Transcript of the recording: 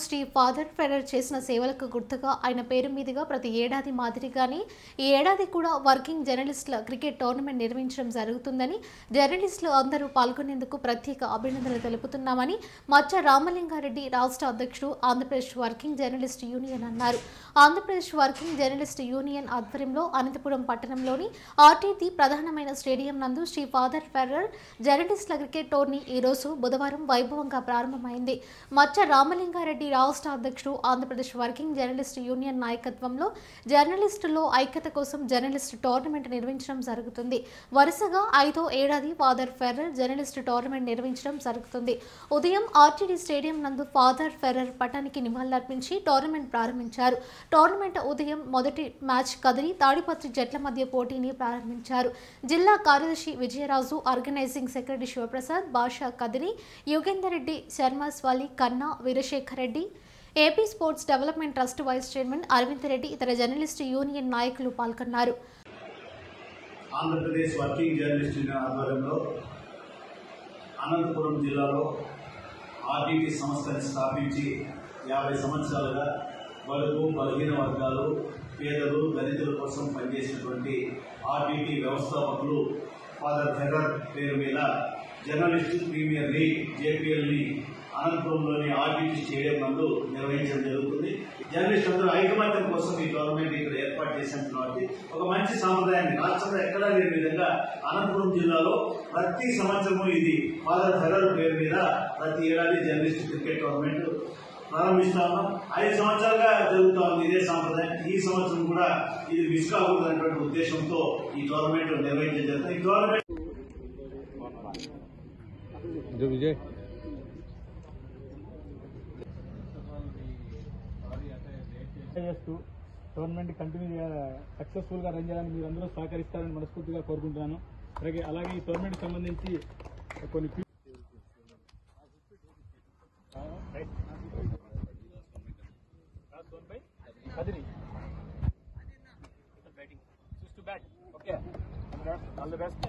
Shri father Ferrer చేసిన సేవలకు గుర్తుగా ఆయన పేరు మీదుగా ప్రతి ఏడాది మాదిరిగానే ఈ ఏడాది కూడా వర్కింగ్ జర్నలిస్టుల క్రికెట్ టోర్నమెంట్ నిర్వహించడం జరుగుతుందని జర్నలిస్టులు అందరూ పాల్గొనేందుకు ప్రత్యేక అభినందనలు తెలుపుతున్నామని మచ్చ రామలింగారెడ్డి రాష్ట్ర అధ్యక్షుడు ఆంధ్రప్రదేశ్ వర్కింగ్ జర్నలిస్ట్ యూనియన్ అన్నారు. ఆంధ్రప్రదేశ్ వర్కింగ్ జర్నలిస్ట్ యూనియన్ ఆధ్వర్యంలో అనంతపురం పట్టణంలోని ఆర్టీటీ ప్రధానమైన స్టేడియం నందు శ్రీ ఫాదర్ ఫెర్రర్ జర్నలిస్టుల క్రికెట్ టోర్నీ ఈ రోజు బుధవారం వైభవంగా ప్రారంభమైంది. మచ్చ రామలింగారెడ్డి రాష్ట్ర అధ్యక్షుడు ఆంధ్రప్రదేశ్ వర్కింగ్ జర్నలిస్ట్ యూనియన్ నాయకత్వంలో జర్నలిస్టుల్లో ఐక్యత కోసం జర్నలిస్ట్ టోర్నమెంట్ నిర్వహించడం జరుగుతుంది. వరుసగా 5వ ఏడాది ఫాదర్ ఫెర్రర్ జర్నలిస్ట్ టోర్నమెంట్ నిర్వహించడం జరుగుతుంది. ఉదయం ఆర్టీడీ స్టేడియం నందు ఫాదర్ ఫెర్రర్ పటానికి నివాళులర్పించి టోర్నమెంట్ ప్రారంభించారు. టోర్నమెంట్ ఉదయం మొదటి మ్యాచ్ కదిరి తాడిపత్రి జట్ల మధ్య పోటీని ప్రారంభించారు. జిల్లా కార్యదర్శి Vijayaraju, organising secretary Shivaprasad, Basha Kadiri, Yogender Reddy, Sharma Swali, Kanna, Veerasekhar Reddy, AP sports development trust vice chairman Arvind Reddy, ఇతర జర్నలిస్టు యూనియన్ నాయకులు పాల్గొన్నారు. ఆంధ్రప్రదేశ్ వర్కింగ్ జర్నలిస్ట్ యూనియన్ ఆధ్వర్యంలో అనంతపురం జిల్లాలో ఆర్టీటీ సంస్థను స్థాపించి 50 సంవత్సరాలుగా బడుగు బలహీన వర్గాలు, పేదలు, దళితుల కోసం పనిచేసినటువంటి ఆర్టీటీ వ్యవస్థాపకులు ఫాదర్ ఫెర్రర్ పేరు మీద జర్నలిస్టు ప్రీమియర్ లీగ్ జేపీఎల్ని అనంతపురంలోని ఆర్టీటీ స్టేడియం నందు నిర్వహించడం జరుగుతుంది. జర్నలిస్టు అందరూ ఐకమత్యం కోసం ఈ టోర్నమెంట్ ఇక్కడ ఏర్పాటు చేశాం కాబట్టి ఒక మంచి సాంప్రదాయాన్ని రాష్ట్రంలో ఎక్కడా లేని విధంగా అనంతపురం జిల్లాలో ప్రతి సంవత్సరము ఇది ఫాదర్ ఫెర్రర్ పేరు మీద ప్రతి ఏడాది జర్నలిస్టు క్రికెట్ టోర్నమెంట్ ప్రారంభిస్తా ఉన్నాం. 5 సంవత్సరాలుగా జరుగుతా ఉంది ఇదే సాంప్రదాయం. ఈ సంవత్సరం కూడా ఇది మిస్ కాకూడదనేటువంటి ఉద్దేశంతో ఈ టోర్నమెంట్ నిర్వహించడం జరుగుతుంది. ఈ టోర్నమెంట్ చేస్తూ టోర్నమెంట్ కంటిన్యూ సక్సెస్ఫుల్ గా రన్ చేయాలని మీరు అందరూ సహకరిస్తారని మనస్ఫూర్తిగా కోరుకుంటున్నాను. అలాగే ఈ టోర్నమెంట్ సంబంధించి కొన్ని Kadiri okay all the best.